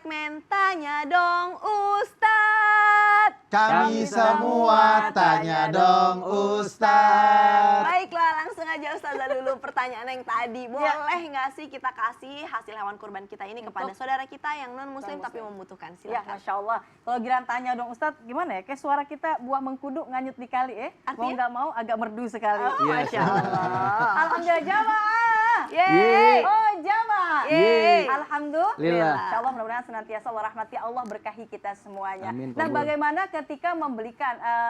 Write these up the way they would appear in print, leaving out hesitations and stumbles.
segmen Tanya Dong Ustadz. Kami semua tanya dong Ustadz. Baiklah, langsung aja Ustazah Lulu pertanyaan yang tadi. Boleh nggak sih kita kasih hasil hewan kurban kita ini kepada saudara kita yang non-muslim tapi membutuhkan? Ya, Silakan. Masya Allah. Kalau Giran tanya dong Ustadz, gimana ya? Kayak suara kita buah mengkudu nganyut di kali Mau nggak mau agak merdu sekali. Masya Allah. Alhamdulillah jamaah. Yeay. Oh jamaah. Yeay. Alhamdulillah. Insya Allah mudah-mudahan senantiasa Allah rahmati Allah berkahi kita semuanya. Amin, Nah, kabul. bagaimana ketika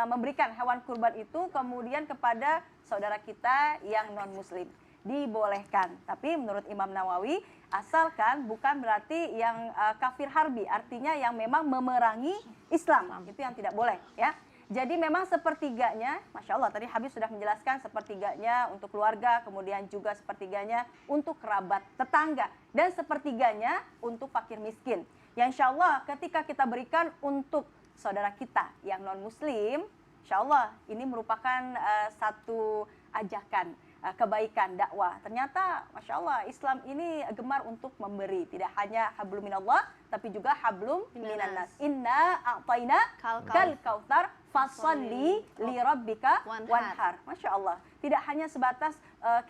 memberikan hewan kurban itu kemudian kepada saudara kita yang non muslim? Dibolehkan, tapi menurut Imam Nawawi asalkan bukan berarti yang kafir harbi, artinya yang memang memerangi Islam, itu yang tidak boleh ya. Jadi memang sepertiganya, Masya Allah tadi Habib sudah menjelaskan sepertiganya untuk keluarga, kemudian juga sepertiganya untuk kerabat tetangga, dan sepertiganya untuk fakir miskin. Yang Insya Allah ketika kita berikan untuk saudara kita yang non muslim, Insya Allah ini merupakan satu ajakan kebaikan dakwah. Ternyata Masya Allah Islam ini gemar untuk memberi, tidak hanya hablum minallah tapi juga hablum minannas. Inna a'tayna kal kautsar fasalli li rabbika wanhar. Masya Allah, tidak hanya sebatas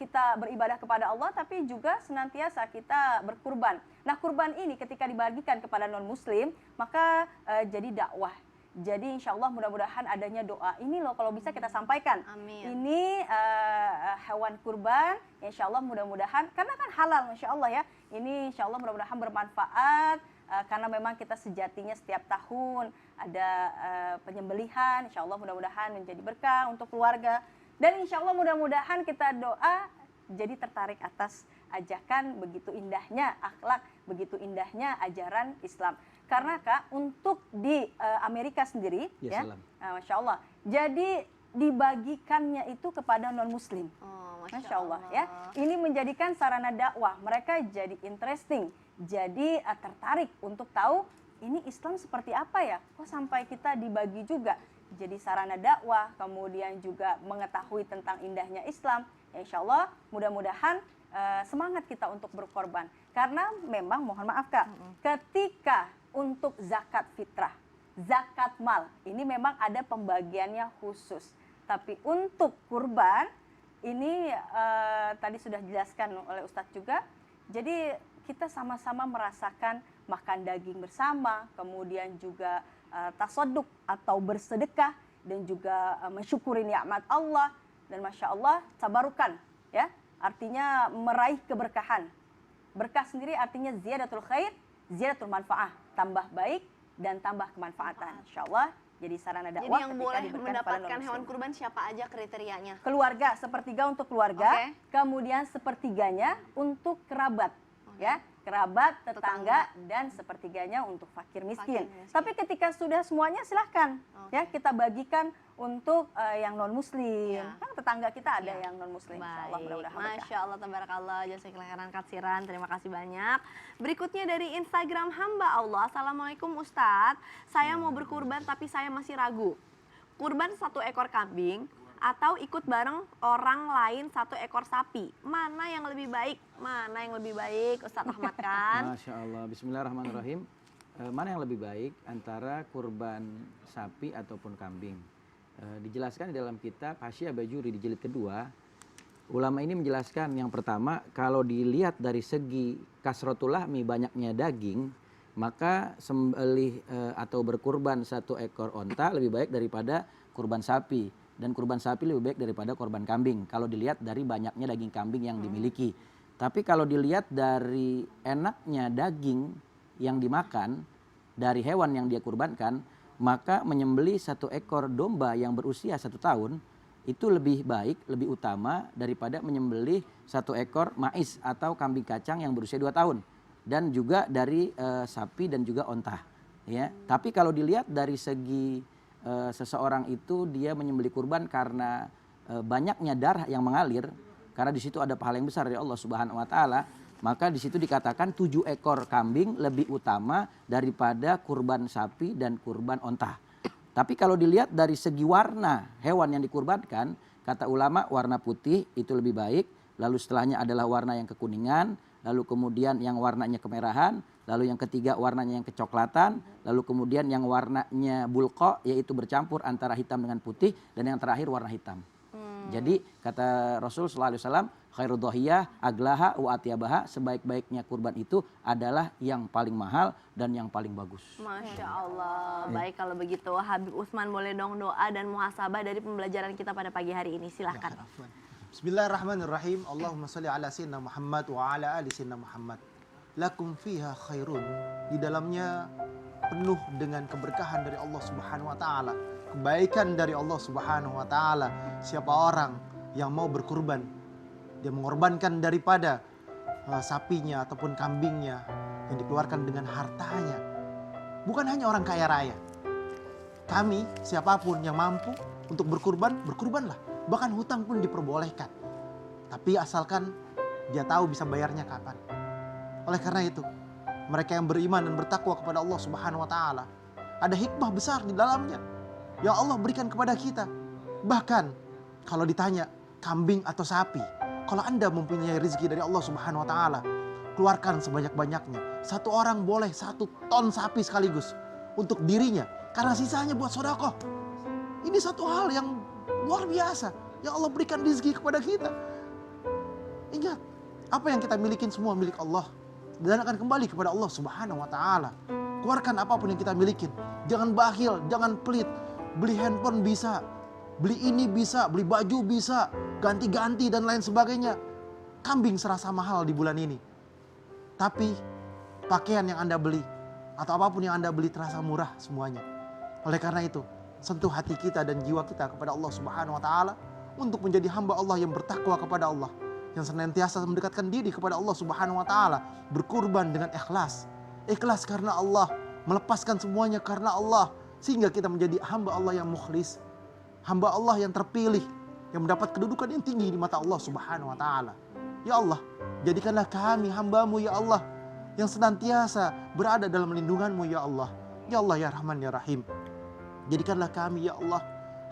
kita beribadah kepada Allah tapi juga senantiasa kita berkurban. Nah, kurban ini ketika dibagikan kepada non muslim maka jadi dakwah. Jadi insya Allah mudah-mudahan adanya doa. Ini loh kalau bisa kita sampaikan. Amin. Ini hewan kurban, insya Allah mudah-mudahan, karena kan halal insya Allah ya. Ini insya Allah mudah-mudahan bermanfaat, karena memang kita sejatinya setiap tahun ada penyembelihan. Insya Allah mudah-mudahan menjadi berkah untuk keluarga. Dan insya Allah mudah-mudahan kita doa jadi tertarik atas ajakan begitu indahnya akhlak, begitu indahnya ajaran Islam. Karena Kak, untuk di Amerika sendiri, ya, Masya Allah, jadi dibagikannya itu kepada non Muslim. Oh, Masya Allah ya, ini menjadikan sarana dakwah. Mereka jadi interesting, jadi tertarik untuk tahu ini Islam seperti apa ya. Kok sampai kita dibagi juga. Jadi sarana dakwah, kemudian juga mengetahui tentang indahnya Islam. Ya, Insya Allah mudah-mudahan semangat kita untuk berkorban. Karena memang mohon maaf Kak, ketika untuk zakat fitrah, zakat mal, ini memang ada pembagiannya khusus. Tapi untuk kurban, ini tadi sudah dijelaskan oleh Ustadz juga, jadi kita sama-sama merasakan makan daging bersama, kemudian juga tasoduk atau bersedekah, dan juga mensyukuri nikmat Allah, dan Masya Allah, tabarukan, ya, artinya meraih keberkahan. Berkah sendiri artinya ziyadatul khair, ziyadatul manfaah, tambah baik dan tambah kemanfaatan. Insya Allah jadi sarana dakwah. Jadi yang boleh mendapatkan hewan kurban siapa aja kriterianya? Keluarga, sepertiga untuk keluarga, kemudian sepertiganya untuk kerabat, ya, kerabat, tetangga, dan sepertiganya untuk fakir miskin. Tapi ketika sudah semuanya silahkan, ya, kita bagikan untuk yang non muslim. Kan tetangga kita ada yang non muslim. Insyaallah mudah-mudahan berkah. Masya Allah, tabarakallah, jazakallahu khairan katsiran. Terima kasih banyak. Berikutnya dari Instagram hamba Allah. Assalamualaikum Ustadz, saya mau berkurban tapi saya masih ragu. Kurban 1 ekor kambing atau ikut bareng orang lain 1 ekor sapi, mana yang lebih baik? Mana yang lebih baik, Ustadz Ahmad kan? Masya Allah, bismillahirrahmanirrahim. Mana yang lebih baik antara kurban sapi ataupun kambing? Dijelaskan di dalam kitab Hasyiah Bajuri di jilid kedua, ulama ini menjelaskan yang pertama, kalau dilihat dari segi kasratul lahmi, banyaknya daging, maka sembelih atau berkurban 1 ekor onta lebih baik daripada kurban sapi, dan kurban sapi lebih baik daripada kurban kambing kalau dilihat dari banyaknya daging kambing yang dimiliki. Tapi kalau dilihat dari enaknya daging yang dimakan dari hewan yang dia kurbankan, maka menyembelih 1 ekor domba yang berusia 1 tahun itu lebih baik, lebih utama daripada menyembelih 1 ekor mais atau kambing kacang yang berusia 2 tahun, dan juga dari sapi dan juga onta, ya. Tapi kalau dilihat dari segi seseorang itu dia menyembelih kurban karena banyaknya darah yang mengalir, karena di situ ada pahala yang besar dari Allah Subhanahu wa taala, maka di situ dikatakan 7 ekor kambing lebih utama daripada kurban sapi dan kurban onta. Tapi kalau dilihat dari segi warna hewan yang dikurbankan, kata ulama warna putih itu lebih baik, lalu setelahnya adalah warna yang kekuningan, lalu kemudian yang warnanya kemerahan, lalu yang ketiga warnanya yang kecoklatan, lalu kemudian yang warnanya bulqa yaitu bercampur antara hitam dengan putih, dan yang terakhir warna hitam. Jadi kata Rasul sallallahu alaihi wasallam, khairud dhahiyah aglaha wa atyabaha, sebaik-baiknya kurban itu adalah yang paling mahal dan yang paling bagus. Masya Allah. Baik kalau begitu Habib Utsman boleh dong doa dan muhasabah dari pembelajaran kita pada pagi hari ini. Silahkan. Bismillahirrahmanirrahim. Allahumma salli ala sayyidina Muhammad wa ala ali sayyidina Muhammad. Lakum fiha khairun. Di dalamnya penuh dengan keberkahan dari Allah Subhanahu wa taala, kebaikan dari Allah Subhanahu wa taala. Siapa orang yang mau berkurban, dia mengorbankan daripada sapinya ataupun kambingnya yang dikeluarkan dengan hartanya. Bukan hanya orang kaya raya. Kami, siapapun yang mampu untuk berkurban, berkurbanlah. Bahkan hutang pun diperbolehkan. Tapi asalkan dia tahu bisa bayarnya kapan. Oleh karena itu, mereka yang beriman dan bertakwa kepada Allah Subhanahu wa taala, ada hikmah besar di dalamnya yang Allah berikan kepada kita. Bahkan kalau ditanya kambing atau sapi, kalau Anda mempunyai rezeki dari Allah Subhanahu wa taala, keluarkan sebanyak-banyaknya. Satu orang boleh 1 ton sapi sekaligus untuk dirinya, karena sisanya buat sedekah. Ini satu hal yang luar biasa yang Allah berikan rezeki kepada kita. Ingat, apa yang kita milikin semua milik Allah dan akan kembali kepada Allah Subhanahu wa taala. Keluarkan apapun yang kita milikin. Jangan bakhil, jangan pelit. Beli handphone bisa, beli ini bisa, beli baju bisa, ganti-ganti dan lain sebagainya. Kambing serasa mahal di bulan ini. Tapi pakaian yang Anda beli atau apapun yang Anda beli terasa murah semuanya. Oleh karena itu, sentuh hati kita dan jiwa kita kepada Allah Subhanahu wa taala untuk menjadi hamba Allah yang bertakwa kepada Allah, yang senantiasa mendekatkan diri kepada Allah Subhanahu wa taala, berkurban dengan ikhlas. Ikhlas karena Allah, melepaskan semuanya karena Allah, sehingga kita menjadi hamba Allah yang mukhlis, hamba Allah yang terpilih, yang mendapat kedudukan yang tinggi di mata Allah Subhanahu wa taala. Ya Allah, jadikanlah kami hamba-Mu ya Allah, yang senantiasa berada dalam lindungan-Mu ya Allah. Ya Allah ya Rahman ya Rahim. Jadikanlah kami ya Allah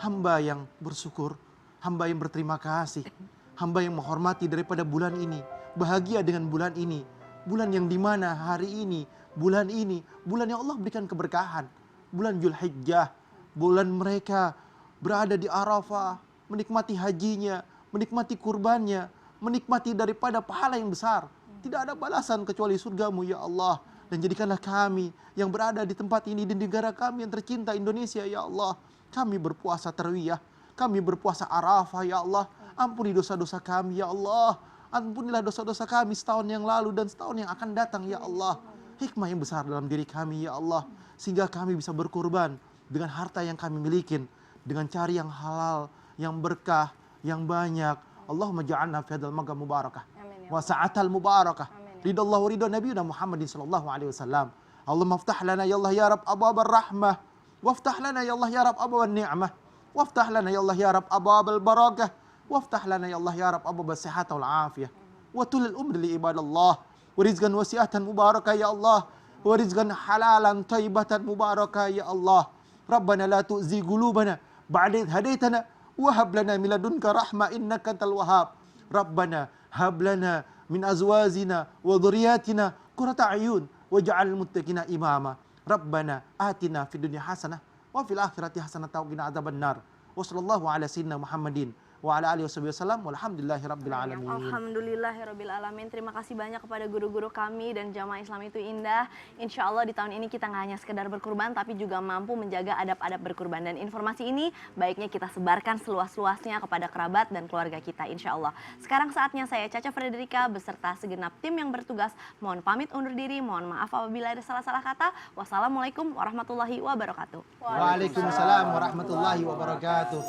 hamba yang bersyukur, hamba yang berterima kasih, hamba yang menghormati daripada bulan ini, bahagia dengan bulan ini, bulan yang dimana hari ini, bulan yang Allah berikan keberkahan, bulan Zulhijjah, bulan mereka berada di Arafah, menikmati hajinya, menikmati kurbannya, menikmati daripada pahala yang besar. Tidak ada balasan kecuali surga-Mu ya Allah. Dan jadikanlah kami yang berada di tempat ini, di negara kami yang tercinta Indonesia ya Allah, kami berpuasa terwiyah, kami berpuasa Arafah ya Allah. Ampuni dosa-dosa kami ya Allah. Ampunilah dosa-dosa kami setahun yang lalu dan setahun yang akan datang ya Allah. Hikmah yang besar dalam diri kami ya Allah, sehingga kami bisa berkurban dengan harta yang kami milikin, dengan cari yang halal, yang berkah, yang banyak. Allahumma ja'alna fi hadzal magam mubarakah wa sa'atal mubarakah. Ridallah wa ridha nabiyina Muhammadin sallallahu alaihi wasallam. Allahumma aftah lana ya Allah ya Rabb abwab rahmah, waftah lana ya Allah ya Rabb abwab ni'mah, waftah lana ya Allah ya Rabb abwab barakah, waftah lana ya Allah ya Rabb abwab sihat wal afiyah, wa tulil umri li ibadallah, wa rizqan wasi'atan mubarakah ya Allah, wa rizqan halalan thayyibatan mubarakah ya Allah. Rabbana la tu'zi qulubana ba'da idh hadaitana wa hab lana min ladunka rahmah innaka antal wahhab. Rabbana hab lana min azwajina wa dhurriyyatina qurrata a'yun waj'al muttaqina imama. Rabbana atina fid dunya hasanah wa fil akhirati hasanah wa qina adzabannar. Wa sallallahu ala sayyidina Muhammadin wa ala alihi wasallam walhamdulillahi rabbil alamin. Alhamdulillahirabbil alamin. Terima kasih banyak kepada guru-guru kami dan jamaah Islam itu indah. Insya Allah di tahun ini kita nggak hanya sekedar berkurban, tapi juga mampu menjaga adab-adab berkurban. Dan informasi ini baiknya kita sebarkan seluas-luasnya kepada kerabat dan keluarga kita, insya Allah. Sekarang saatnya saya Caca Frederika beserta segenap tim yang bertugas mohon pamit undur diri. Mohon maaf apabila ada salah-salah kata. Wassalamualaikum warahmatullahi wabarakatuh. Waalaikumsalam warahmatullahi wabarakatuh.